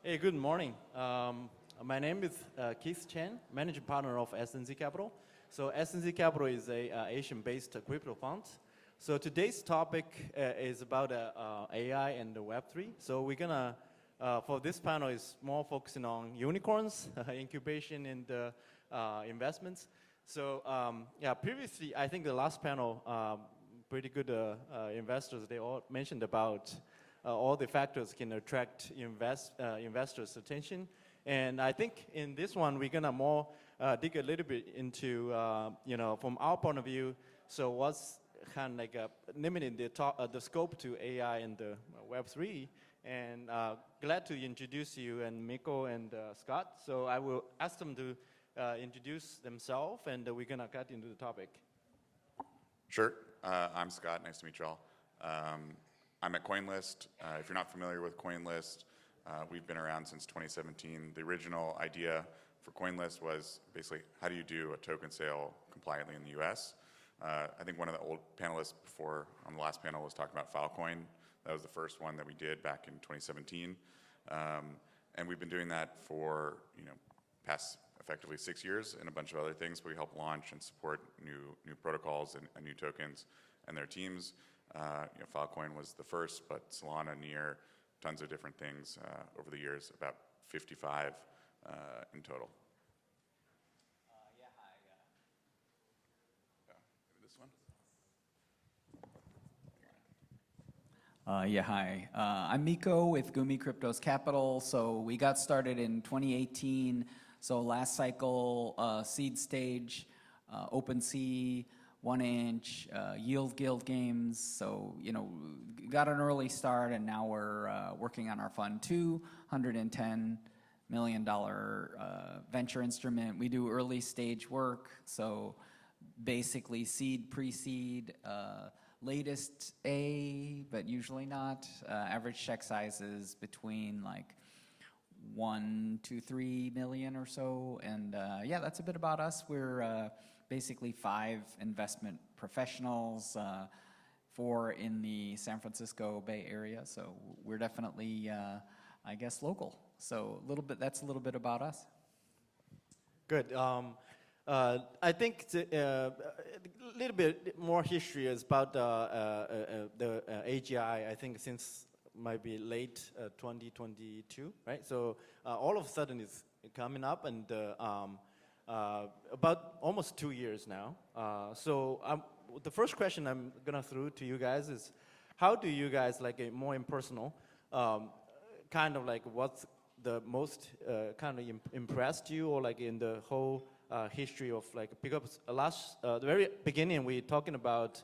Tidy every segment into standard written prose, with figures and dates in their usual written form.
Hey, good morning. My name is Chen, managing partner of SNZ Capital. So SNZ Capital is a Asian-based crypto fund. So today's topic is about AI and the Web3. So we're gonna, for this panel, is more focusing on unicorns, incubation, and investments. So yeah, previously I think the last panel, pretty good investors, they all mentioned about all the factors can attract investors' attention. And I think in this one, we're gonna more dig a little bit into, from our point of view, so what's kind of like limiting the scope to AI and the Web3. And glad to introduce you and Miko and Scott. So I will ask them to introduce themselves, and we're gonna get into the topic. Sure. I'm Scott. Nice to meet you all. I'm at CoinList. If you're not familiar with CoinList, we've been around since 2017. The original idea for CoinList was basically how do you do a token sale compliantly in the US? I think one of the old panelists before on the last panel was talking about Filecoin. That was the first one that we did back in 2017. And we've been doing that for past effectively 6 years and a bunch of other things. We help launch and support new protocols and new tokens and their teams. Filecoin was the first, but Solana, Near, tons of different things over the years, about 55 in total. Yeah, hi. Maybe this one? Yeah, hi. I'm Miko with Gumi Cryptos Capital. So we got started in 2018. So last cycle, seed stage, OpenSea, 1inch, Yield Guild games. So, got an early start, and now we're working on our fund $210 million venture instrument. We do early stage work. So basically seed, pre-seed, latest A, but usually not. Average check sizes between like 1 to 3 million or so. And yeah, that's a bit about us. We're basically 5 investment professionals, 4 in the San Francisco Bay Area. So we're definitely, I guess, local. So that's a little bit about us. Good. I think a little bit more history is about the AGI. I think since might be late 2022, right? So all of a sudden it's coming up, and about almost 2 years now. So the first question I'm gonna throw to you guys is, how do you guys, like a more impersonal, kind of like what's the most kind of impressed you, or like in the whole history of like, because the very beginning we talking about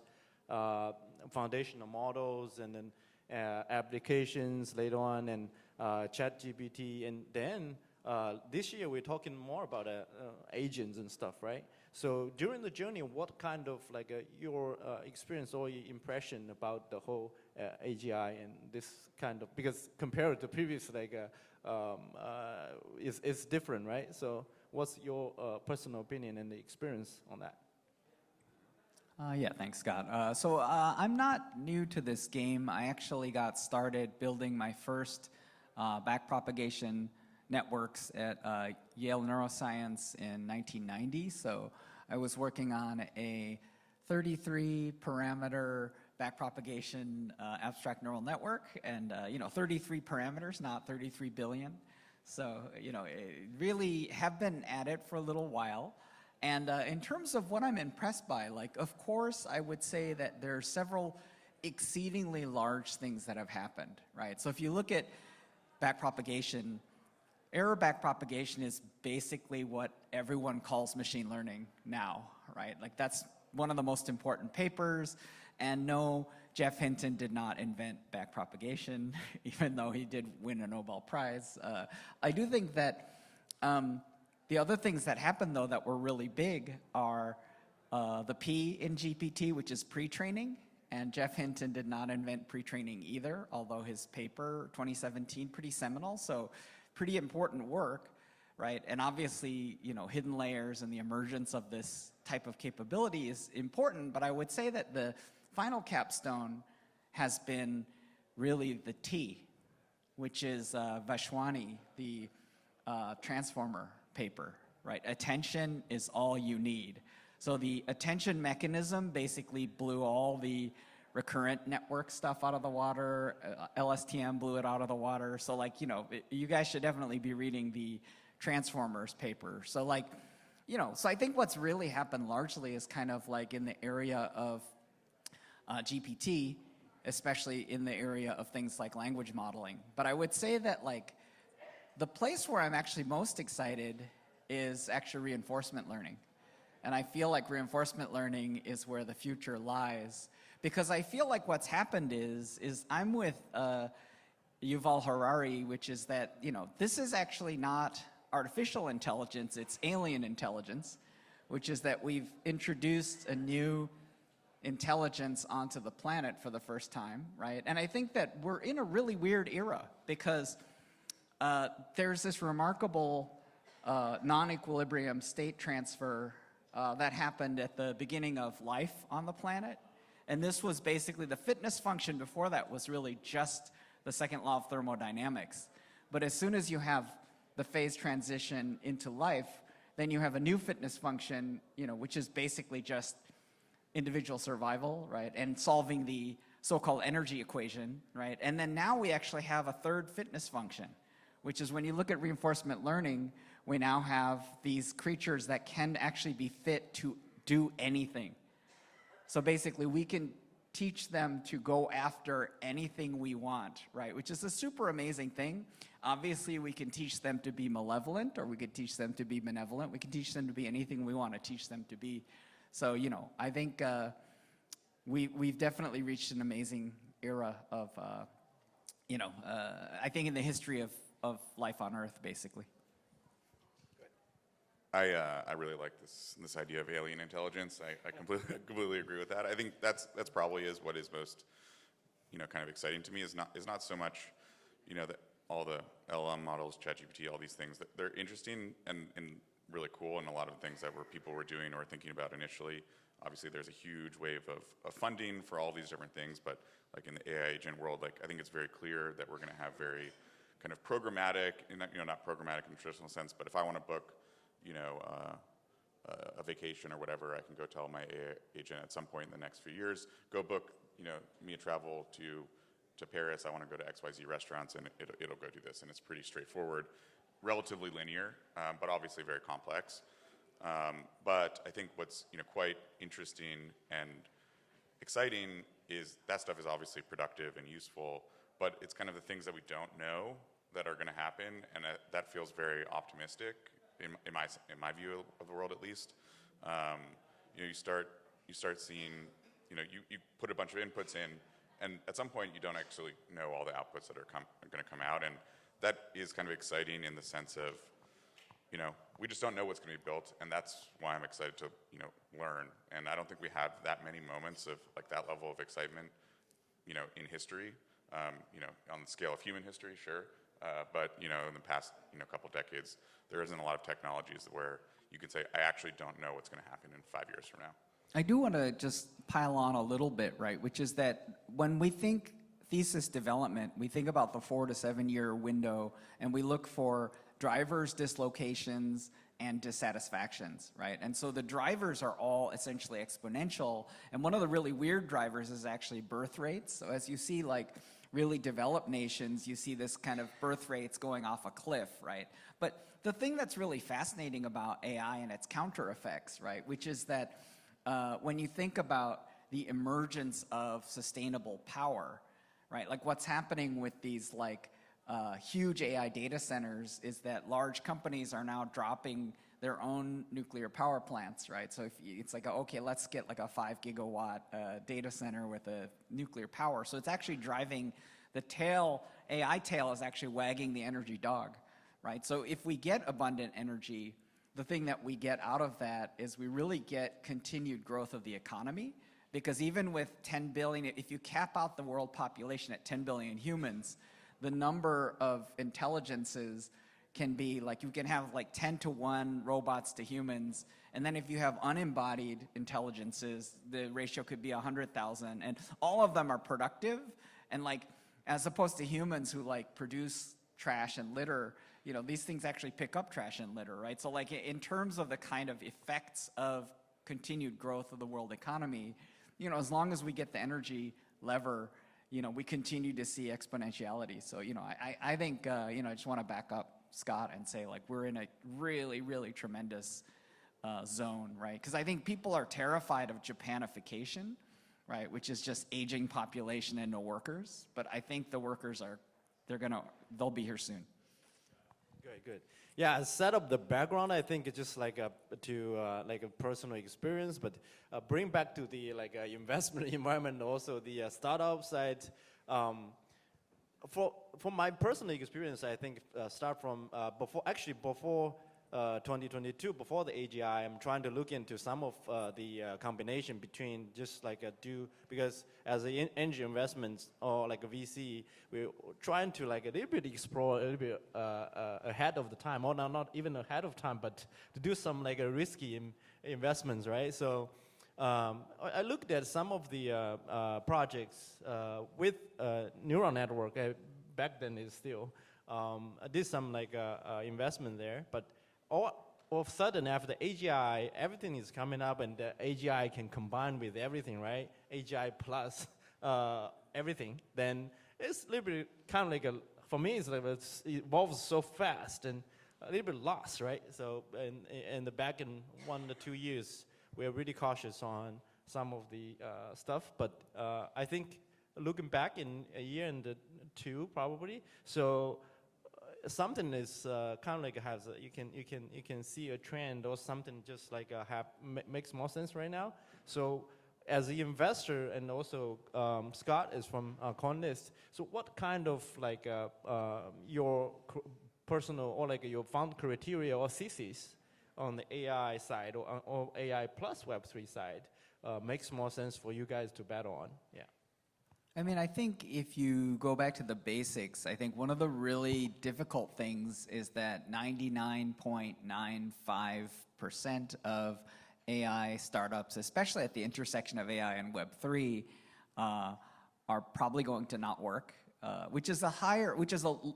foundational models, and then applications later on, and ChatGPT, and then this year we're talking more about agents and stuff, right? So during the journey, what kind of like your experience or your impression about the whole AGI and this kind of, because compared to previous, like it's different, right? So what's your personal opinion and the experience on that? Yeah, thanks, Scott. So I'm not new to this game. I actually got started building my first backpropagation networks at Yale Neuroscience in 1990. So I was working on a 33 parameter backpropagation abstract neural network, and 33 parameters, not 33 billion. So really have been at it for a little while. And in terms of what I'm impressed by, like, of course, I would say that there are several exceedingly large things that have happened, right? So if you look at backpropagation, error backpropagation is basically what everyone calls machine learning now, right? Like, that's one of the most important papers. And no, Jeff Hinton did not invent backpropagation, even though he did win a Nobel Prize. I do think that the other things that happened, though, that were really big are the P in GPT, which is pre-training. And Jeff Hinton did not invent pre-training either, although his paper, 2017, pretty seminal. So pretty important work, right? And obviously, hidden layers and the emergence of this type of capability is important. But I would say that the final capstone has been really the T, which is Vashwani, the transformer paper, right? Attention is all you need. So the attention mechanism basically blew all the recurrent network stuff out of the water. LSTM blew it out of the water. So like, you know, you guys should definitely be reading the Transformers paper. So like, you know, so I think what's really happened largely is kind of like in the area of GPT, especially in the area of things like language modeling. But I would say that like the place where I'm actually most excited is actually reinforcement learning. And I feel like reinforcement learning is where the future lies. Because I feel like what's happened is I'm with Yuval Harari, which is that, you know, this is actually not artificial intelligence, it's alien intelligence, which is that we've introduced a new intelligence onto the planet for the first time, right? And I think that we're in a really weird era because there's this remarkable non-equilibrium state transfer that happened at the beginning of life on the planet. And this was basically the fitness function before that was really just the second law of thermodynamics. But as soon as you have the phase transition into life, then you have a new fitness function, you know, which is basically just individual survival, right? And solving the so-called energy equation, right? And then now we actually have a third fitness function, which is when you look at reinforcement learning, we now have these creatures that can actually be fit to do anything. So basically, we can teach them to go after anything we want, right? Which is a super amazing thing. Obviously, we can teach them to be malevolent, or we could teach them to be benevolent. We can teach them to be anything we want to teach them to be. So, you know, I think we've definitely reached an amazing era of, you know, I think in the history of life on Earth, basically. I really like this idea of alien intelligence. I completely agree with that. I think that's probably is what is most, you know, kind of exciting to me is not so much, you know, that all the LLM models, ChatGPT, all these things that they're interesting and really cool, and a lot of things that people were doing or thinking about initially. Obviously, there's a huge wave of funding for all these different things, but like in the AI agent world, like I think it's very clear that we're going to have very kind of programmatic, you know, not programmatic in the traditional sense, but if I want to book, you know, a vacation or whatever, I can go tell my AI agent at some point in the next few years, go book, you know, me a travel to Paris. I want to go to XYZ restaurants, and it'll go do this, and it's pretty straightforward, relatively linear, but obviously very complex. But I think what's, you know, quite interesting and exciting is that stuff is obviously productive and useful, but it's kind of the things that we don't know that are going to happen, and that feels very optimistic. In my view of the world, at least, you know, you start seeing, you know, you put a bunch of inputs in, and at some point you don't actually know all the outputs that are going to come out, and that is kind of exciting in the sense of, you know, we just don't know what's going to be built, and that's why I'm excited to, you know, learn. And I don't think we have that many moments of like that level of excitement, you know, in history, you know, on the scale of human history, sure. But, you know, in the past, you know, couple decades, there isn't a lot of technologies where you can say, I actually don't know what's going to happen in 5 years from now. I do want to just pile on a little bit, right? Which is that when we think thesis development, we think about the 4 to 7 year window, and we look for drivers, dislocations, and dissatisfactions, right? And so the drivers are all essentially exponential, and one of the really weird drivers is actually birth rates. So as you see, like, really developed nations, you see this kind of birth rates going off a cliff, right? But the thing that's really fascinating about AI and its counter effects, right, which is that when you think about the emergence of sustainable power, right, like what's happening with these like huge AI data centers is that large companies are now dropping their own nuclear power plants, right? So if it's like, okay, let's get like a 5 gigawatt data center with a nuclear power. So it's actually driving the tail, AI tail is actually wagging the energy dog, right? So if we get abundant energy, the thing that we get out of that is we really get continued growth of the economy, because even with 10 billion, if you cap out the world population at 10 billion humans, the number of intelligences can be like, you can have like 10 to 1 robots to humans, and then if you have unembodied intelligences, the ratio could be 100,000, and all of them are productive, and like as opposed to humans who like produce trash and litter. You know, these things actually pick up trash and litter, right? So like in terms of the kind of effects of continued growth of the world economy, you know, as long as we get the energy lever, you know, we continue to see exponentiality. So, you know, I think, you know, I just want to back up Scott and say, like, we're in a really, really tremendous zone, right? Because I think people are terrified of Japanification, right? Which is just aging population and no workers. But I think the workers are, they'll be here soon. Good. Yeah, set up the background. I think it's just like a personal experience, but bring back to the investment environment, also the startup side. For my personal experience, I think start from before 2022, before the AGI, I'm trying to look into some of the combination between just like because as an angel investments or like a VC, we're trying to like a little bit explore a little bit ahead of the time, or not even ahead of time, but to do some like a risky investments, right? So I looked at some of the projects with neural network. Back then is still, I did some like investment there, but all of a sudden after the AGI, everything is coming up, and the AGI can combine with everything, right? AGI plus everything. Then it's a little bit kind of like for me, it's like it evolves so fast and a little bit lost, right? So in the back in 1 to 2 years, we're really cautious on some of the stuff. But I think looking back in a year and two probably, so something is kind of like you can see a trend or something just like makes more sense right now. So as an investor, and also Scott is from CoinList, so what kind of like your personal or like your fund criteria or thesis on the AI side or AI plus Web3 side makes more sense for you guys to bet on? Yeah. I mean, I think if you go back to the basics, I think one of the really difficult things is that 99.95% of AI startups, especially at the intersection of AI and Web3, are probably going to not work, which is a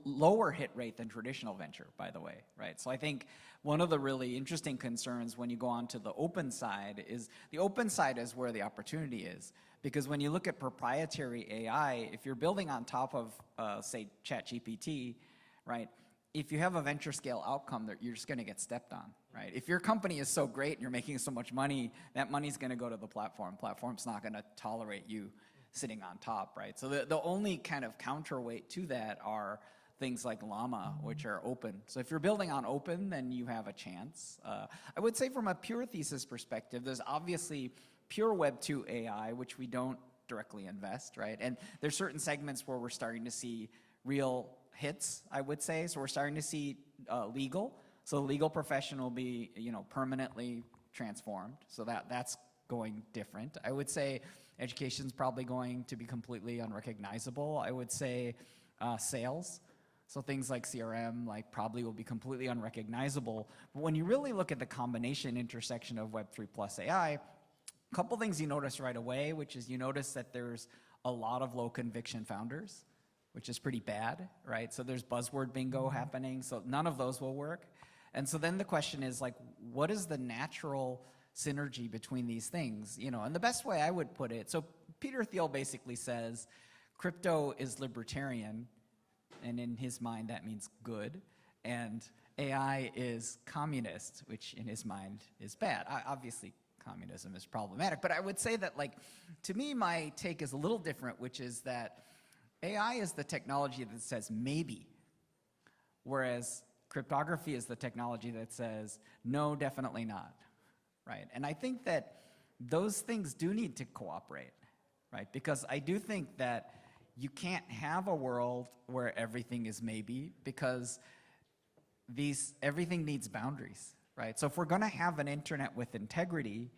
lower hit rate than traditional venture, by the way, right? So I think one of the really interesting concerns when you go on to the open side is where the opportunity is. Because when you look at proprietary AI, if you're building on top of, say, ChatGPT, right, if you have a venture scale outcome, you're just going to get stepped on, right? If your company is so great and you're making so much money, that money's going to go to the platform. Platform's not going to tolerate you sitting on top, right? So the only kind of counterweight to that are things like Llama, which are open. So if you're building on open, then you have a chance. I would say from a pure thesis perspective, there's obviously pure Web2 AI, which we don't directly invest, right? And there's certain segments where we're starting to see real hits, I would say. So we're starting to see legal. So the legal profession will be, permanently transformed. So that's going different. I would say education's probably going to be completely unrecognizable. I would say sales. So things like CRM, probably will be completely unrecognizable. But when you really look at the combination intersection of Web3 plus AI, a couple things you notice right away, which is you notice that there's a lot of low conviction founders, which is pretty bad, right? So there's buzzword bingo happening, so none of those will work. And so then the question is what is the natural synergy between these things? And the best way I would put it, so Peter Thiel basically says crypto is libertarian, and in his mind that means good, and AI is communist, which in his mind is bad. Obviously, communism is problematic, but I would say that, to me, my take is a little different, which is that AI is the technology that says maybe, whereas cryptography is the technology that says no, definitely not, right? And I think that those things do need to cooperate, right? Because I do think that you can't have a world where everything is maybe, because everything needs boundaries. Right? So if we're going to have an internet with integrity,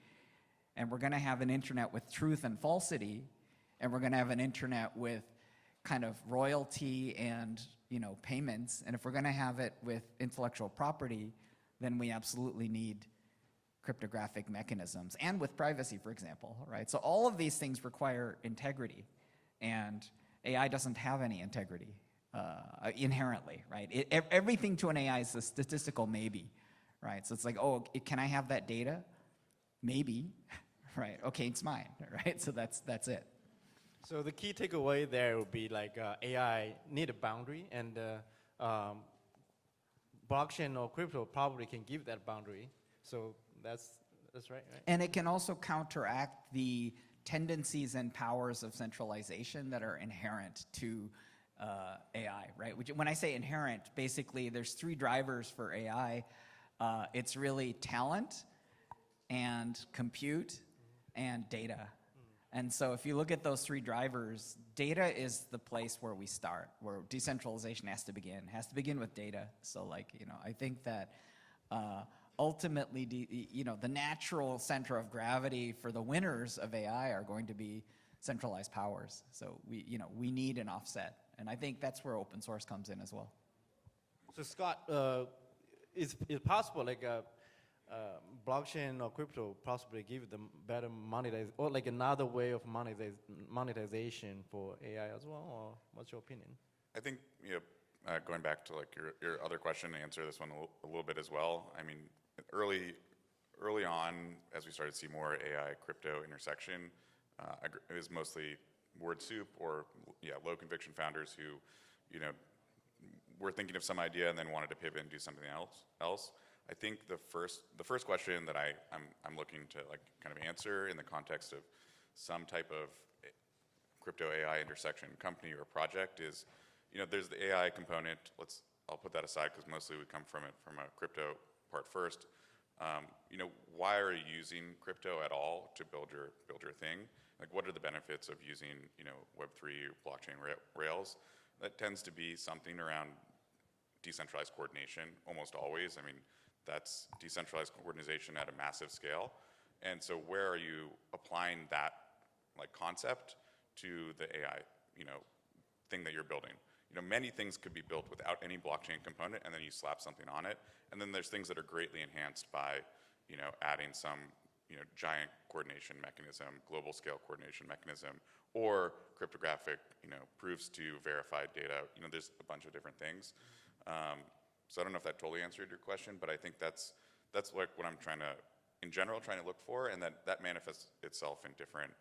and we're going to have an internet with truth and falsity, and we're going to have an internet with kind of royalty and payments, and if we're going to have it with intellectual property, then we absolutely need cryptographic mechanisms, and with privacy, for example, right? So all of these things require integrity, and AI doesn't have any integrity inherently, right? Everything to an AI is a statistical maybe, right? So it's like, oh, can I have that data? Maybe, right? Okay, it's mine, right? So that's it. So the key takeaway there would be like AI need a boundary, and blockchain or crypto probably can give that boundary. So that's right, right? And it can also counteract the tendencies and powers of centralization that are inherent to AI, right? When I say inherent, basically there's 3 drivers for AI. It's really talent and compute and data. And so if you look at those 3 drivers, data is the place where we start, where decentralization has to begin with data. So like, I think that ultimately, the natural center of gravity for the winners of AI are going to be centralized powers. So we need an offset. And I think that's where open source comes in as well. So Scott, is it possible like blockchain or crypto possibly give them better monetization, or like another way of monetization for AI as well, or what's your opinion? I think, going back to like your other question, to answer this one a little bit as well. I mean, early on, as we started to see more AI crypto intersection, it was mostly word soup or low conviction founders who, were thinking of some idea and then wanted to pivot and do something else. I think the first question that I'm looking to like kind of answer in the context of some type of crypto AI intersection company or project is, there's the AI component. I'll put that aside because mostly we come from a crypto part first. Why are you using crypto at all to build your thing? Like, what are the benefits of using Web3 or blockchain rails? That tends to be something around decentralized coordination almost always. I mean, that's decentralized coordination at a massive scale. And so where are you applying that like concept to the AI, thing that you're building? Many things could be built without any blockchain component, and then you slap something on it. And then there's things that are greatly enhanced by, adding some, giant coordination mechanism, global scale coordination mechanism, or cryptographic, proofs to verified data. There's a bunch of different things. So I don't know if that totally answered your question, but I think that's like what I'm in general trying to look for, and that manifests itself in different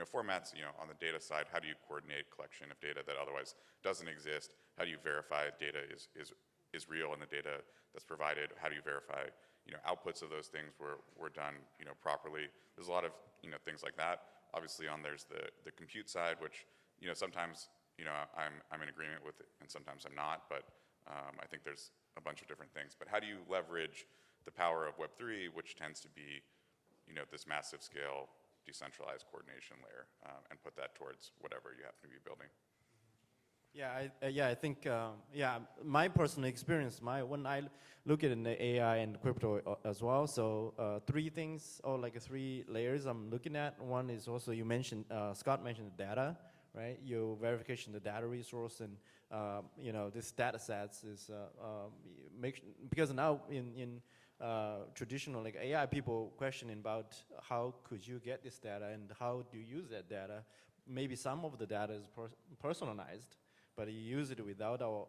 formats. On the data side, how do you coordinate collection of data that otherwise doesn't exist? How do you verify data is real and the data that's provided? How do you verify outputs of those things were done properly? There's a lot of things like that. Obviously, there's the compute side, which sometimes I'm in agreement with it, and sometimes I'm not. But I think there's a bunch of different things. But how do you leverage the power of Web3, which tends to be this massive scale decentralized coordination layer, and put that towards whatever you happen to be building? Yeah, I think, my personal experience, when I look at the AI and crypto as well, so 3 things, or like 3 layers I'm looking at. One is also, you mentioned, Scott mentioned the data, right? Your verification, the data resource, and this data sets is, because now in traditional like AI, people questioning about how could you get this data and how do you use that data. Maybe some of the data is personalized, but you use it without our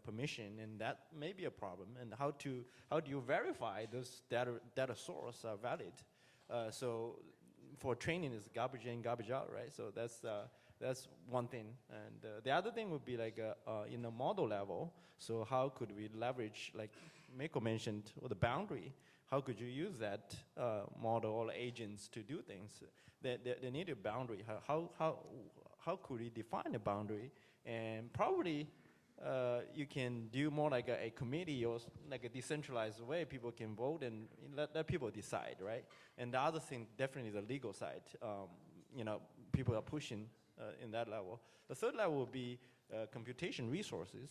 permission, and that may be a problem. And how do you verify those data source are valid? So for training is garbage in, garbage out, right? So that's one thing. And the other thing would be like in the model level. So how could we leverage, like Miko mentioned, the boundary? How could you use that model or agents to do things? They need a boundary. How could we define a boundary? And probably you can do more like a committee or like a decentralized way. People can vote and let people decide, right? And the other thing, definitely the legal side. People are pushing in that level. The third level would be computation resources.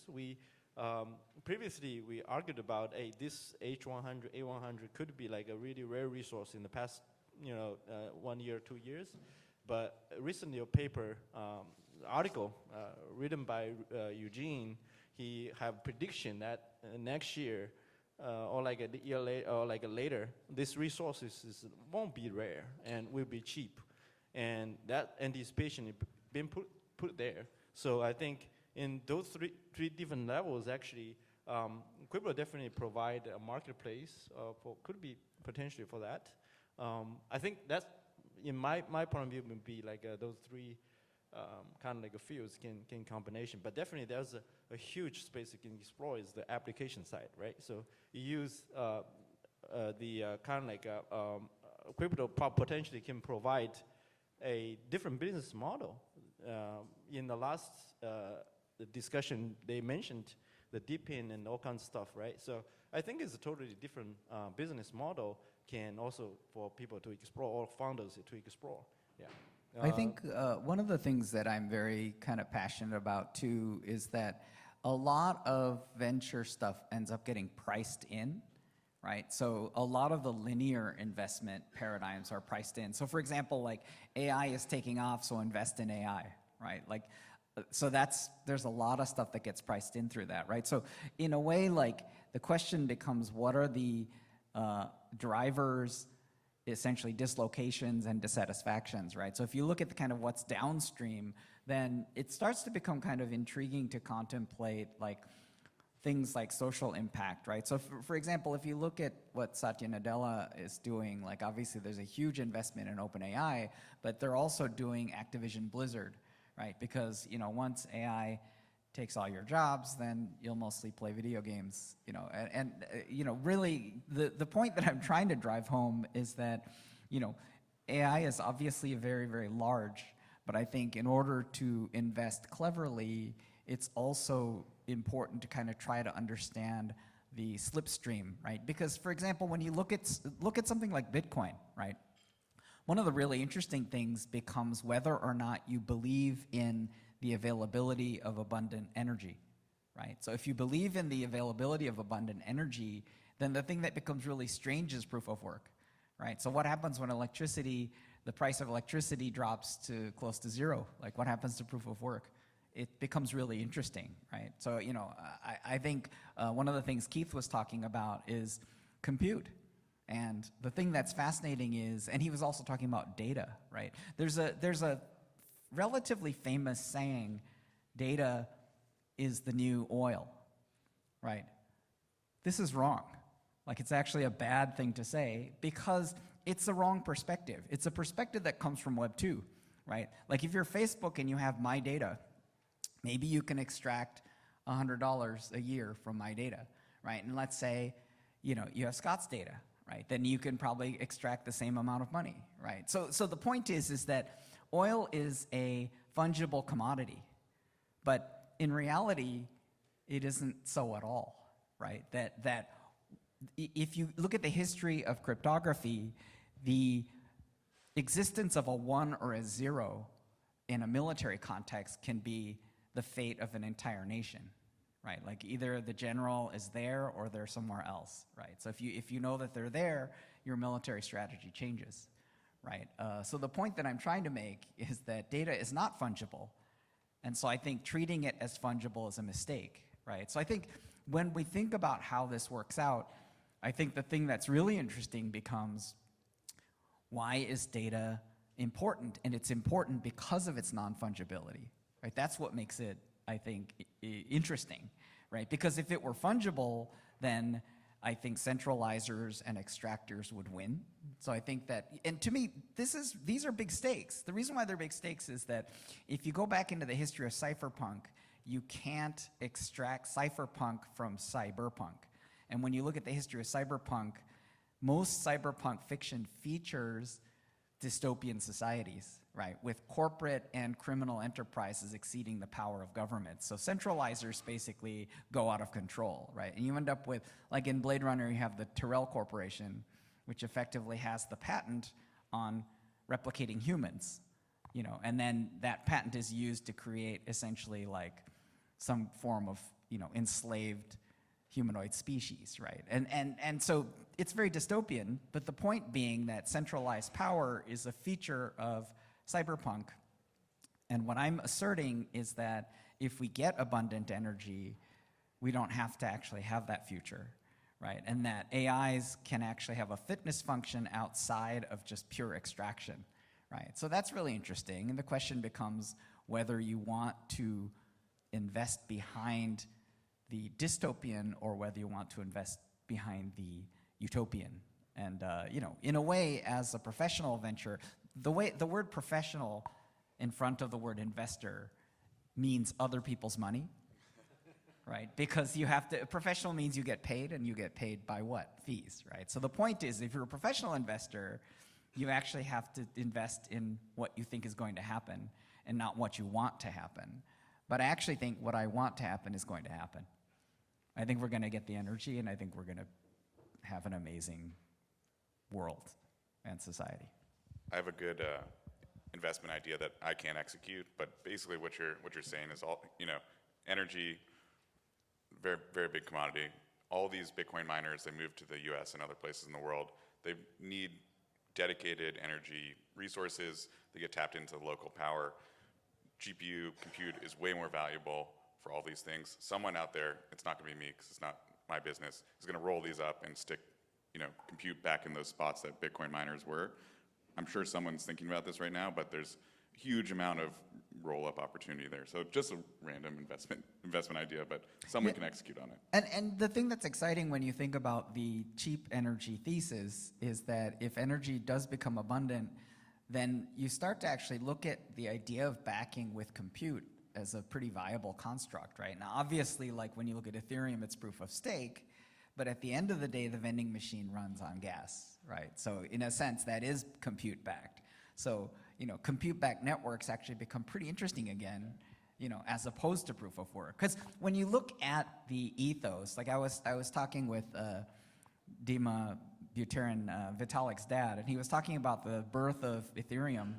Previously we argued about this H100, A100 could be like a really rare resource in the past 1 year, 2 years. But recently a paper, article written by Eugene, he have prediction that next year or like a year later, or like later, this resources won't be rare and will be cheap, and that anticipation has been put there. So I think in those three different levels, actually, crypto definitely provide a marketplace could be potentially for that. I think that's, in my point of view, would be like those three kind of like a fields can combination. But definitely there's a huge space you can explore is the application side, right? So you use the kind of like crypto potentially can provide a different business model. In the last the discussion, they mentioned the DeepIn and all kinds of stuff, right? So I think it's a totally different business model can also for people to explore, or founders to explore, yeah. I think one of the things that I'm very kind of passionate about too is that a lot of venture stuff ends up getting priced in, right? So a lot of the linear investment paradigms are priced in. So for example, like AI is taking off, so invest in AI, right? Like, so there's a lot of stuff that gets priced in through that, right? So in a way, like the question becomes, what are the drivers, essentially dislocations and dissatisfactions, right? So if you look at the kind of what's downstream, then it starts to become kind of intriguing to contemplate like things like social impact, right? So for example, if you look at what Satya Nadella is doing, like obviously there's a huge investment in OpenAI, but they're also doing Activision Blizzard, right? Because, you know, once AI takes all your jobs, then you'll mostly play video games, you know, and you know, really the point that I'm trying to drive home is that, you know, AI is obviously very, very large, but I think in order to invest cleverly, it's also important to kind of try to understand the slipstream, right? Because for example, when you look at something like Bitcoin, right? One of the really interesting things becomes whether or not you believe in the availability of abundant energy, right? So if you believe in the availability of abundant energy, then the thing that becomes really strange is proof of work, right? So what happens when the price of electricity drops to close to zero? Like what happens to proof of work? It becomes really interesting, right? So, you know, I think one of the things Keith was talking about is compute. And the thing that's fascinating is, and he was also talking about data, right? There's a relatively famous saying, data is the new oil, right? This is wrong. Like it's actually a bad thing to say because it's the wrong perspective. It's a perspective that comes from Web 2, right? Like if you're Facebook and you have my data, maybe you can extract $100 a year from my data, right? And let's say, you know, you have Scott's data, right? Then you can probably extract the same amount of money, right? So the point is that oil is a fungible commodity, but in reality, it isn't so at all, right? That if you look at the history of cryptography, the existence of a 1 or a 0 in a military context can be the fate of an entire nation, right? Like either the general is there or they're somewhere else, right? So if you know that they're there, your military strategy changes, right? So the point that I'm trying to make is that data is not fungible, and so I think treating it as fungible is a mistake, right? So I think when we think about how this works out, I think the thing that's really interesting becomes, why is data important? And it's important because of its non-fungibility, right? That's what makes it, I think, interesting, right? Because if it were fungible, then I think centralizers and extractors would win. So I think that, and to me, these are big stakes. The reason why they're big stakes is that if you go back into the history of cypherpunk, you can't extract cypherpunk from cyberpunk. And when you look at the history of cyberpunk, most cyberpunk fiction features dystopian societies, right? With corporate and criminal enterprises exceeding the power of government. So centralizers basically go out of control, right? And you end up with, like in Blade Runner, you have the Tyrell Corporation, which effectively has the patent on replicating humans, you know, and then that patent is used to create essentially like some form of, you know, enslaved humanoid species, right? And so it's very dystopian, but the point being that centralized power is a feature of cyberpunk. And what I'm asserting is that if we get abundant energy, we don't have to actually have that future, right? And that AIs can actually have a fitness function outside of just pure extraction, right? So that's really interesting. And the question becomes, whether you want to invest behind the dystopian or whether you want to invest behind the utopian. And you know, in a way, as a professional venture, the word professional in front of the word investor means other people's money, right? Because you have to, professional means you get paid, and you get paid by what? Fees, right? So the point is, if you're a professional investor, you actually have to invest in what you think is going to happen and not what you want to happen. But I actually think what I want to happen is going to happen. I think we're going to get the energy, and I think we're going to have an amazing world and society. I have a good investment idea that I can't execute, but basically what you're saying is all, you know, energy, very, very big commodity. All these Bitcoin miners, they move to the US and other places in the world. They need dedicated energy resources. They get tapped into local power. GPU compute is way more valuable for all these things. Someone out there, it's not gonna be me because it's not my business, is gonna roll these up and stick, you know, compute back in those spots that Bitcoin miners were. I'm sure someone's thinking about this right now, but there's a huge amount of roll-up opportunity there. So just a random investment idea, but someone can execute on it. And the thing that's exciting when you think about the cheap energy thesis is that if energy does become abundant, then you start to actually look at the idea of backing with compute as a pretty viable construct, right? Now, obviously, like when you look at Ethereum, it's proof of stake, but at the end of the day, the vending machine runs on gas, right? So in a sense, that is compute-backed. So, you know, compute-backed networks actually become pretty interesting again, you know, as opposed to proof of work. Because when you look at the ethos, like I was talking with Dima Buterin, Vitalik's dad, and he was talking about the birth of Ethereum,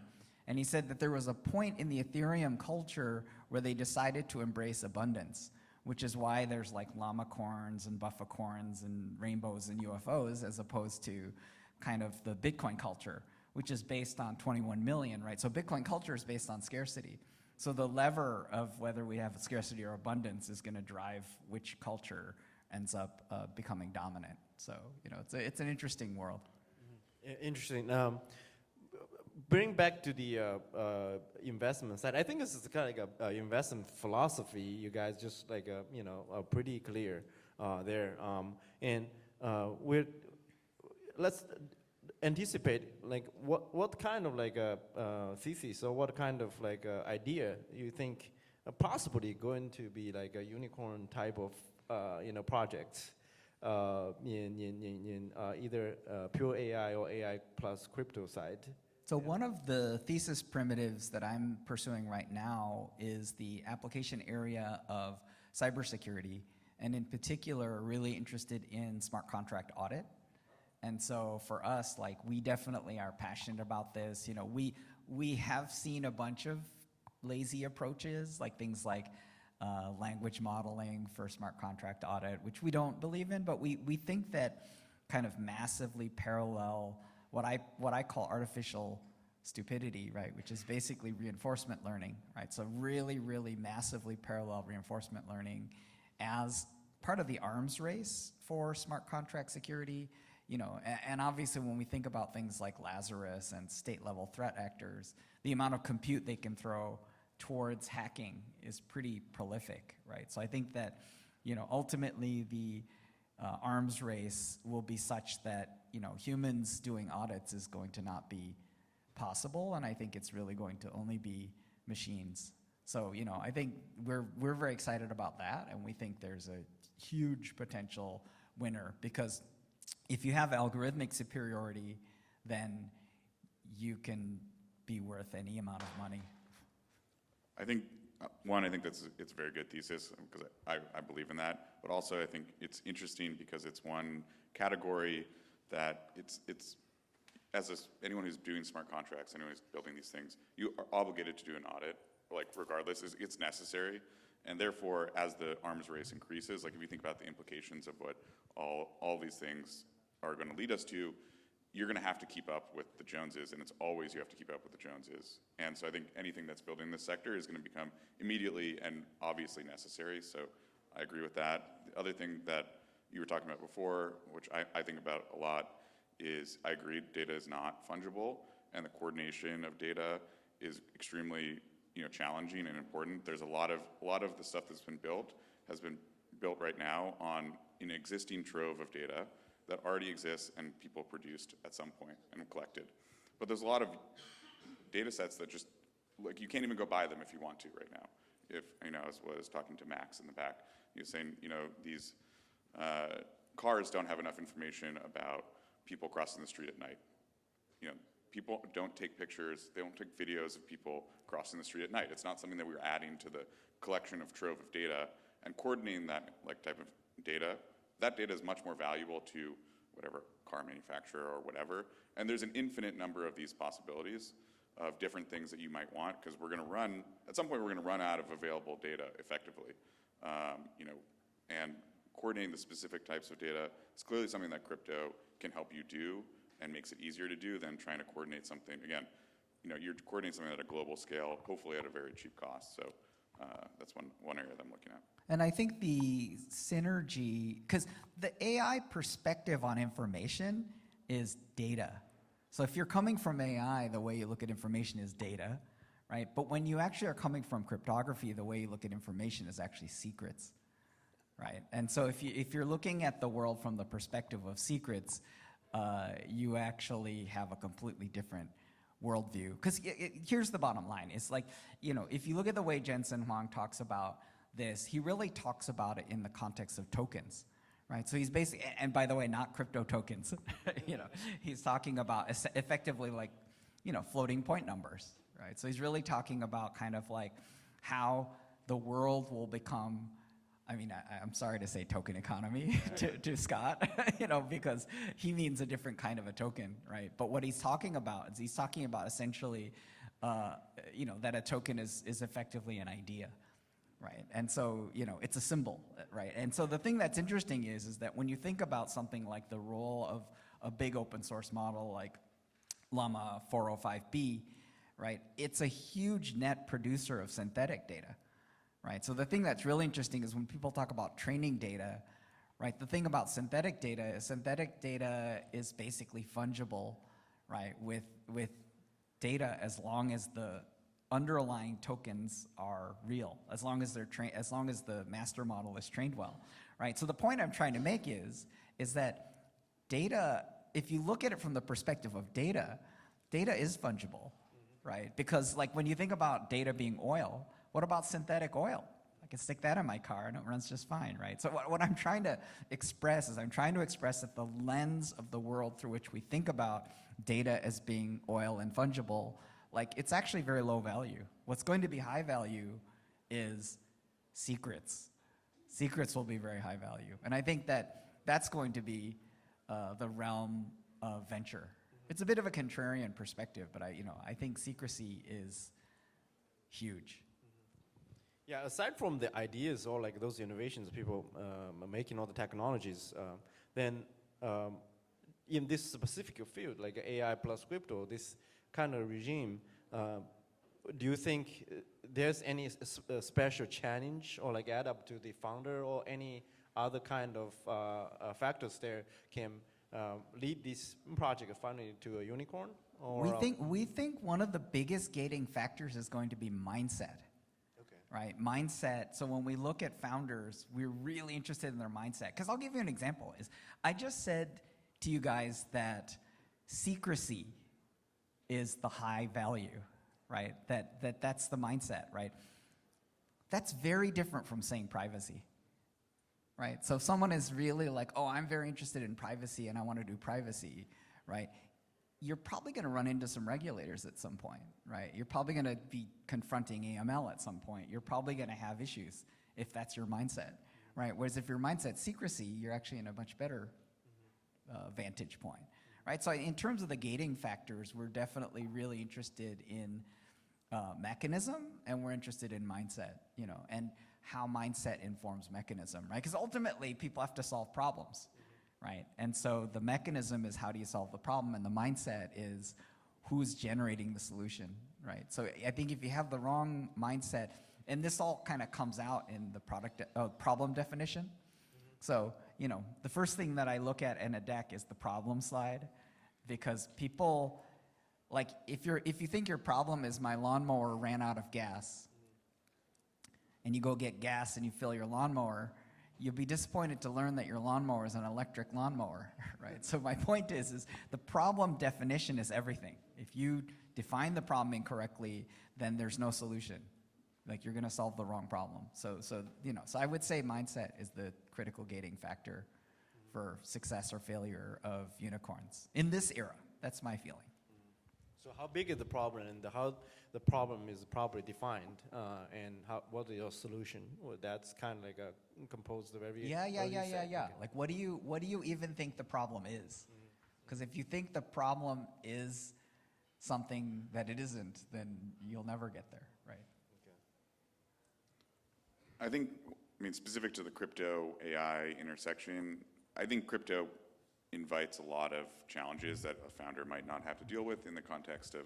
and he said that there was a point in the Ethereum culture where they decided to embrace abundance, which is why there's like llamacorns and buffacorns and rainbows and UFOs, as opposed to kind of the Bitcoin culture, which is based on 21 million, right? So Bitcoin culture is based on scarcity. So the lever of whether we have scarcity or abundance is gonna drive which culture ends up becoming dominant. So, you know, it's an interesting world. Interesting. Bring back to the investment side. I think this is kind of like a investment philosophy. You guys just like you know, are pretty clear there. Let's anticipate like what kind of like a thesis or what kind of like idea you think possibly going to be like a unicorn type of you know, project in either pure AI or AI plus crypto side. So one of the thesis primitives that I'm pursuing right now is the application area of cybersecurity, and in particular, really interested in smart contract audit. And so for us, like, we definitely are passionate about this. You know, we have seen a bunch of lazy approaches, like things like language modeling for smart contract audit, which we don't believe in, but we think that kind of massively parallel what I call artificial stupidity, right, which is basically reinforcement learning, right? So really, really massively parallel reinforcement learning as part of the arms race for smart contract security, you know, and obviously when we think about things like Lazarus and state-level threat actors, the amount of compute they can throw towards hacking is pretty prolific, right? So I think that, you know, ultimately the arms race will be such that, you know, humans doing audits is going to not be possible, and I think it's really going to only be machines. So, you know, I think we're very excited about that, and we think there's a huge potential winner, because if you have algorithmic superiority, then you can be worth any amount of money. I think, one, I think it's a very good thesis because I believe in that, but also I think it's interesting because it's one category that anyone who's doing smart contracts, anyone who's building these things, you are obligated to do an audit, like regardless, it's necessary. And therefore, as the arms race increases, like if you think about the implications of what all these things are going to lead us to, you're going to have to keep up with the Joneses, and it's always you have to keep up with the Joneses. And so I think anything that's building this sector is going to become immediately and obviously necessary. So I agree with that. The other thing that you were talking about before, which I think about a lot, is I agree data is not fungible, and the coordination of data is extremely challenging and important. There's a lot of the stuff that's been built has been built right now on an existing trove of data that already exists and people produced at some point and collected. But there's a lot of data sets that just, like, you can't even go buy them if you want to right now. If, I was talking to Max in the back, he was saying, these cars don't have enough information about people crossing the street at night. People don't take pictures, they don't take videos of people crossing the street at night. It's not something that we're adding to the collection of trove of data, and coordinating that type of data. That data is much more valuable to whatever car manufacturer or whatever. And there's an infinite number of these possibilities of different things that you might want, because at some point we're going to run out of available data effectively. And coordinating the specific types of data is clearly something that crypto can help you do and makes it easier to do than trying to coordinate something. Again, you're coordinating something at a global scale, hopefully at a very cheap cost. So that's one area that I'm looking at. And I think the synergy, because the AI perspective on information is data. So if you're coming from AI, the way you look at information is data, right? But when you actually are coming from cryptography, the way you look at information is actually secrets, right? And so if you're looking at the world from the perspective of secrets, you actually have a completely different worldview. Because here's the bottom line. It's like, if you look at the way Jensen Huang talks about this, he really talks about it in the context of tokens, right? So he's basically, and by the way, not crypto tokens, he's talking about effectively like, floating point numbers, right? So he's really talking about kind of like how the world will become, I'm sorry to say token economy to Scott, because he means a different kind of a token, right? But what he's talking about is essentially, that a token is effectively an idea, right? And so, it's a symbol, right? And so the thing that's interesting is that when you think about something like the role of a big open source model like Llama 405B, right? It's a huge net producer of synthetic data. Right, so the thing that's really interesting is when people talk about training data, right? The thing about synthetic data is basically fungible, right? With data as long as the underlying tokens are real, as long as the master model is trained well, right? So the point I'm trying to make is that data, if you look at it from the perspective of data is fungible, right? Because like when you think about data being oil, what about synthetic oil? I can stick that in my car and it runs just fine, right? So what I'm trying to express that the lens of the world through which we think about data as being oil and fungible, like it's actually very low value. What's going to be high value is secrets. Secrets will be very high value. And I think that's going to be the realm of venture. It's a bit of a contrarian perspective, but I think secrecy is huge. Yeah, aside from the ideas or like those innovations people are making, all the technologies, then in this specific field, like AI plus crypto, this kind of regime, do you think there's any special challenge or like add up to the founder or any other kind of factors there can lead this project finally to a unicorn? Or, we think one of the biggest gating factors is going to be mindset. Right, mindset. So when we look at founders, we're really interested in their mindset. Because I'll give you an example. I just said to you guys that secrecy is the high value, right? That's the mindset, right? That's very different from saying privacy, right? So if someone is really like, oh, I'm very interested in privacy and I want to do privacy, right? You're probably going to run into some regulators at some point, right? You're probably going to be confronting AML at some point. You're probably going to have issues if that's your mindset, right? Whereas if your mindset's secrecy, you're actually in a much better vantage point, right? So in terms of the gating factors, we're definitely really interested in mechanism, and we're interested in mindset, and how mindset informs mechanism, right? Because ultimately, people have to solve problems. Right, and so the mechanism is how do you solve the problem, and the mindset is who's generating the solution, right? So I think if you have the wrong mindset, and this all kind of comes out in the problem definition. Mm-hmm. So the first thing that I look at in a deck is the problem slide, because people Like if you think your problem is my lawnmower ran out of gas, and you go get gas and you fill your lawnmower, you'll be disappointed to learn that your lawnmower is an electric lawnmower, right? So my point is the problem definition is everything. If you define the problem incorrectly, then there's no solution. Like you're gonna solve the wrong problem. So I would say mindset is the critical gating factor for success or failure of unicorns in this era. That's my feeling. So how big is the problem, and how the problem is properly defined, and what is your solution? Well, that's kind of like a composed of every. Yeah. Okay. Like what do you even think the problem is? Because if you think the problem is something that it isn't, then you'll never get there, right? I mean, specific to the crypto AI intersection, I think crypto invites a lot of challenges that a founder might not have to deal with in the context of,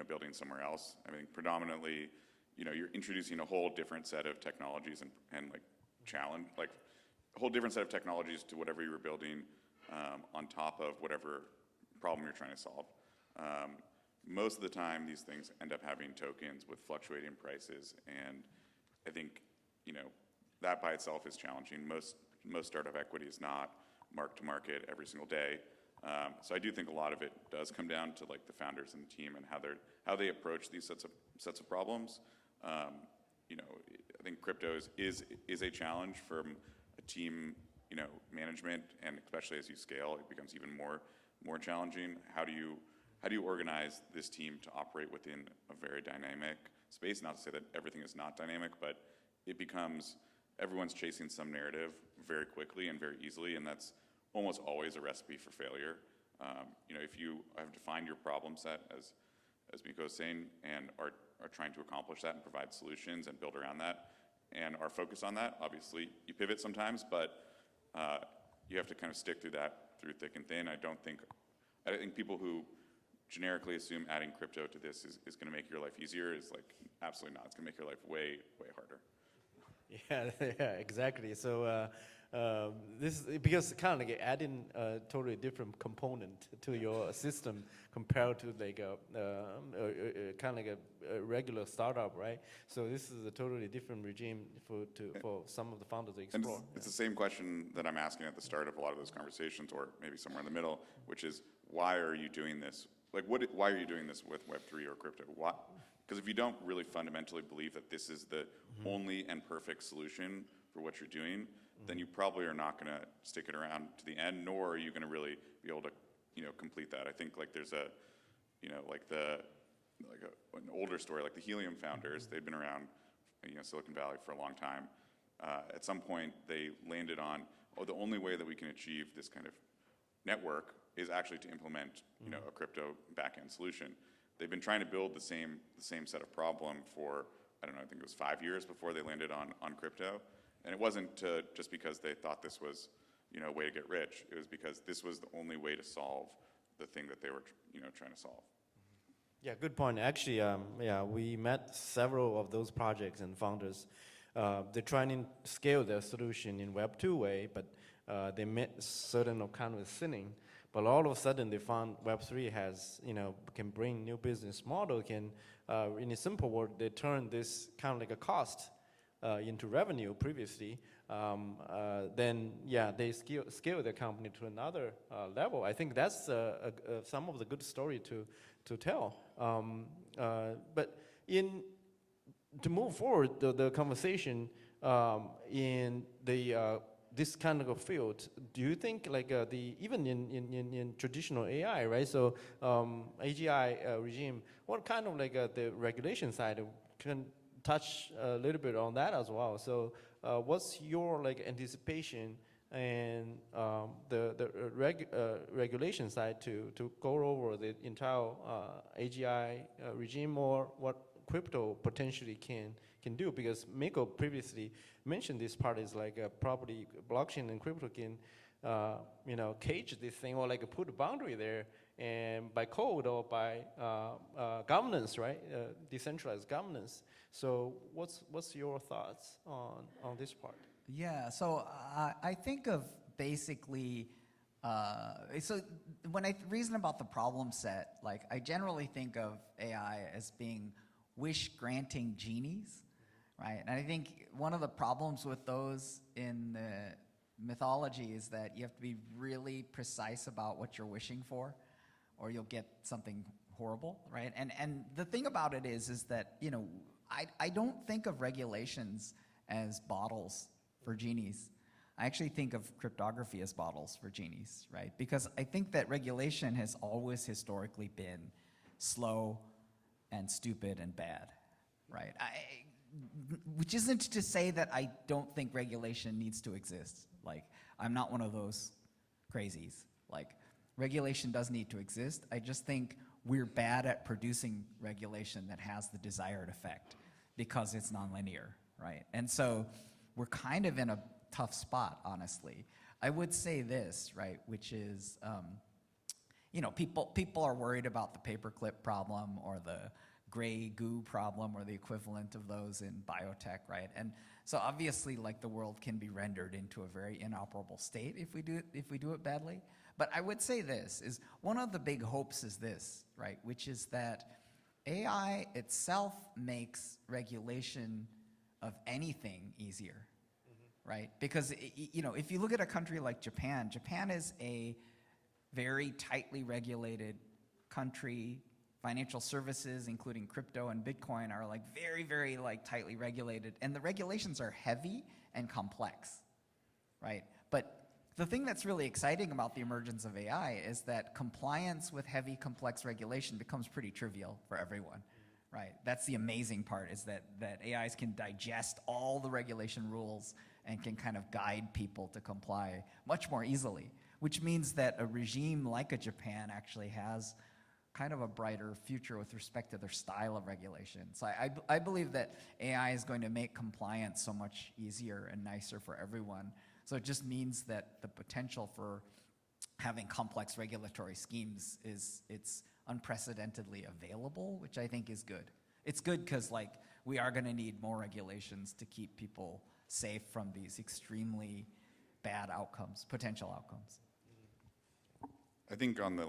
building somewhere else. I mean, predominantly, you're introducing a whole different set of technologies and like challenge, like a whole different set of technologies to whatever you were building on top of whatever problem you're trying to solve. Most of the time, these things end up having tokens with fluctuating prices, and I think, that by itself is challenging. Most startup equity is not mark to market every single day. So I do think a lot of it does come down to like the founders and the team and how they approach these sets of problems. I think crypto is a challenge from a team, management, and especially as you scale, it becomes even more challenging. How do you organize this team to operate within a very dynamic space? Not to say that everything is not dynamic, but it becomes everyone's chasing some narrative very quickly and very easily, and that's almost always a recipe for failure. If you have defined your problem set, as Miko was saying, and are trying to accomplish that and provide solutions and build around that, and are focused on that, obviously you pivot sometimes, but you have to kind of stick through that through thick and thin. I think people who generically assume adding crypto to this is going to make your life easier is like absolutely not. It's going to make your life way harder. Yeah, exactly. So this is because kind of like adding a totally different component to your system compared to like kind of like a regular startup, right? So this is a totally different regime for some of the founders to explore. And it's the same question that I'm asking at the start of a lot of those conversations, or maybe somewhere in the middle, which is why are you doing this? Like, why are you doing this with Web3 or crypto? Because if you don't really fundamentally believe that this is the only and perfect solution for what you're doing, then you probably are not going to stick it around to the end, nor are you going to really be able to, complete that. I think like there's an older story, like the Helium founders. They'd been around, Silicon Valley for a long time. At some point, they landed on, the only way that we can achieve this kind of network is actually to implement, a crypto backend solution. They've been trying to build the same set of problem for, I don't know, I think it was 5 years before they landed on crypto. And it wasn't just because they thought this was, a way to get rich. It was because this was the only way to solve the thing that they were, trying to solve. Yeah, good point. Actually, we met several of those projects and founders. They're trying to scale their solution in Web2 way, but they met certain kind of ceiling. But all of a sudden, they found Web3 has, can bring new business model. Can, in a simple word, they turn this kind of like a cost into revenue previously. Then, they scale their company to another level. I think that's some of the good story to tell. But to move forward the conversation in the this kind of a field, do you think like even in traditional AI, right? So AGI regime, what kind of like the regulation side can touch a little bit on that as well? So what's your like anticipation and the regulation side to go over the entire AGI regime, or what crypto potentially can do? Because Miko previously mentioned this part is like probably blockchain and crypto can cage this thing, or like put a boundary there, and by code or by governance, right? Decentralized governance. So what's your thoughts on this part? Yeah, so I think of basically So when I reason about the problem set, like I generally think of AI as being wish-granting genies, right? And I think one of the problems with those in the mythology is that you have to be really precise about what you're wishing for, or you'll get something horrible, right? And the thing about it is that, you know, I don't think of regulations as bottles for genies. I actually think of cryptography as bottles for genies, right? Because I think that regulation has always historically been slow and stupid and bad, right? Which isn't to say that I don't think regulation needs to exist. Like, I'm not one of those crazies. Like, regulation does need to exist. I just think we're bad at producing regulation that has the desired effect because it's nonlinear, right? And so we're kind of in a tough spot, honestly. I would say this, right, which is, you know, people are worried about the paperclip problem or the gray goo problem or the equivalent of those in biotech, right? And so obviously, like, the world can be rendered into a very inoperable state if we do it badly. But I would say this is one of the big hopes is this, right, which is that AI itself makes regulation of anything easier, right? Because, you know, if you look at a country like Japan, Japan is a very tightly regulated country. Financial services, including crypto and Bitcoin, are like very, very like tightly regulated. And the regulations are heavy and complex, right? But the thing that's really exciting about the emergence of AI is that compliance with heavy, complex regulation becomes pretty trivial for everyone, right? That's the amazing part, is that AIs can digest all the regulation rules and can kind of guide people to comply much more easily, which means that a regime like a Japan actually has kind of a brighter future with respect to their style of regulation. So I believe that AI is going to make compliance so much easier and nicer for everyone. So it just means that the potential for having complex regulatory schemes it's unprecedentedly available, which I think is good. It's good because, like, we are going to need more regulations to keep people safe from these extremely bad outcomes, potential outcomes. I think on the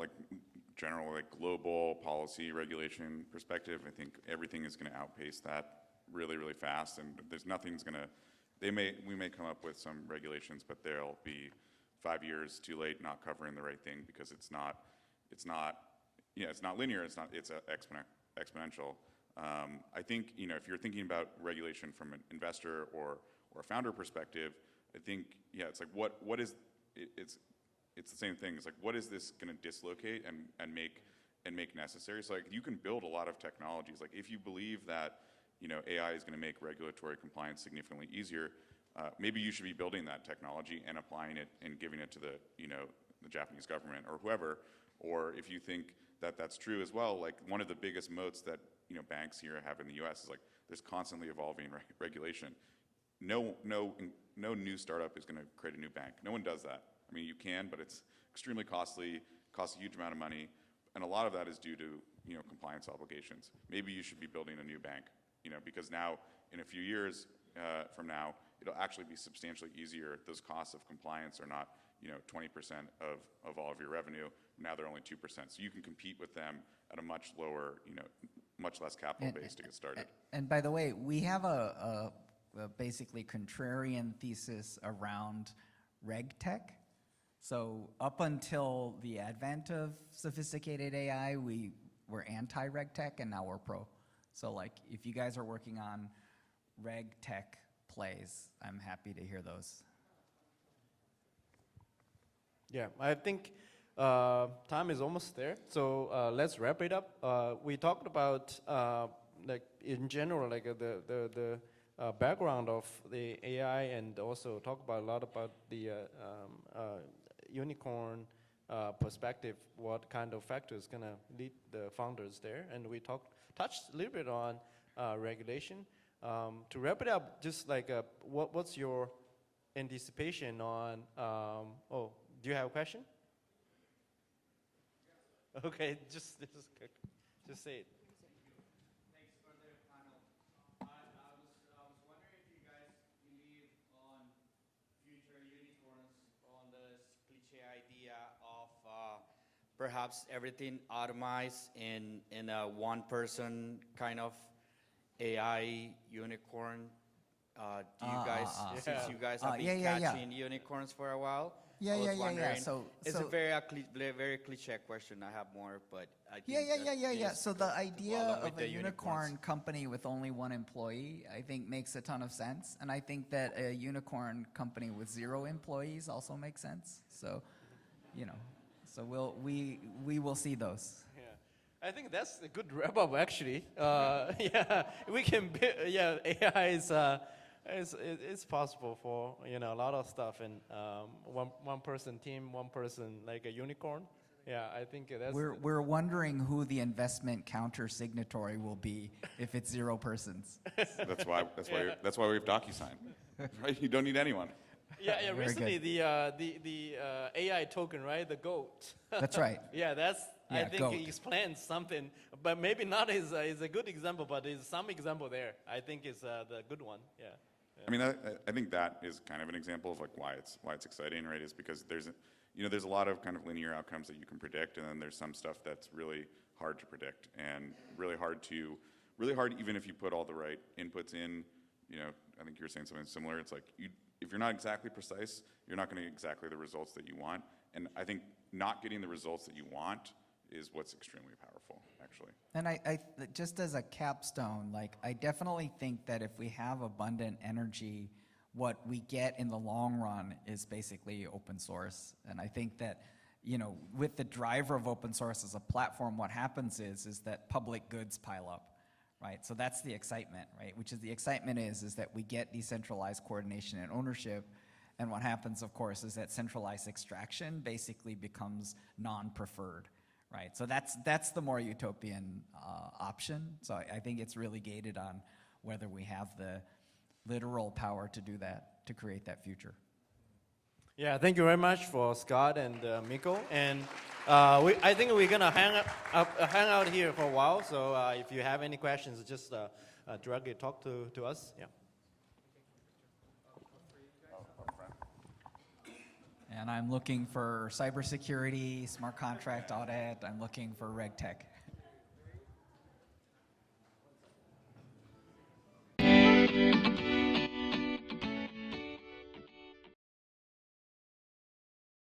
general global policy regulation perspective, I think everything is going to outpace that really, really fast, and there's nothing's going to. We may come up with some regulations, but they'll be 5 years too late, not covering the right thing because it's not linear. It's exponential. I think, you know, if you're thinking about regulation from an investor or a founder perspective, I think, yeah, it's like what is it's the same thing. It's like, what is this going to dislocate and make necessary? So like, you can build a lot of technologies. Like, if you believe that, you know, AI is going to make regulatory compliance significantly easier, maybe you should be building that technology and applying it and giving it to the, you know, the Japanese government or whoever. Or if you think that that's true as well, like, one of the biggest moats that, you know, banks here have in the U.S. is like there's constantly evolving regulation. No new startup is going to create a new bank. No one does that. I mean, you can, but it's extremely costly, costs a huge amount of money, and a lot of that is due to, you know, compliance obligations. Maybe you should be building a new bank, you know, because now, in a few years from now, it'll actually be substantially easier. Those costs of compliance are not, you know, 20% of all of your revenue. Now they're only 2%. So you can compete with them at a much lower, you know, much less capital base to get started. And by the way, we have a basically contrarian thesis around RegTech. So up until the advent of sophisticated AI, we were anti-RegTech, and now we're pro. So like, if you guys are working on RegTech plays, I'm happy to hear those. Yeah, I think time is almost there. So let's wrap it up. We talked about like in general, like the background of the AI, and also talk about a lot about the unicorn perspective, what kind of factors gonna lead the founders there, and we touched a little bit on regulation. To wrap it up, just like what's your anticipation on? Oh, do you have a question? Okay, just say it. Thanks for the panel. I was wondering if you guys believe on future unicorns, on this cliche idea perhaps everything automized in a one-person kind of AI unicorn. Do you guys, since you guys have been catching unicorns for a while? I was wondering- It's a very cliche question. I have more, but I think So the idea along with of the a unicorn company with only one employee, I think makes a ton of sense. And I think that a unicorn company with 0 employees also makes sense. So, you know, so we will see those. I think that's a good wrap up actually. Yeah, we can. AI is possible for a lot of stuff, and one person team, one person like a unicorn. Yeah, I think that's. We're wondering who the investment counter signatory will be if it's 0 persons. That's why we have DocuSign. Right? You don't need anyone. Yeah. Very Recently, good. the AI token, right? The GOAT. That's right. Yeah, that's. Yeah, I think GOAT. it explains something, but maybe not is a good example, but there's some example there. I think it's the good one. Yeah. I mean, I think that is kind of an example of like why it's exciting, right? Is because there's a lot of kind of linear outcomes that you can predict, and then there's some stuff that's really hard to predict and really hard even if you put all the right inputs in. I think you were saying something similar. It's like if you're not exactly precise, you're not going to get exactly the results that you want. And I think not getting the results that you want is what's extremely powerful, actually. And I just as a capstone, like I definitely think that if we have abundant energy, what we get in the long run is basically open source. And I think that, with the driver of open source as a platform, what happens is that public goods pile up, right? So that's the excitement, right? Which is the excitement is that we get decentralized coordination and ownership. And what happens, of course, is that centralized extraction basically becomes non-preferred. Right, so that's the more utopian option. So I think it's really gated on whether we have the literal power to do that, to create that future. Yeah, thank you very much for Scott and Miko. And I think we're gonna hang out here for a while. So if you have any questions, just directly talk to us. Yeah. And I'm looking for cybersecurity, smart contract audit. I'm looking for reg tech.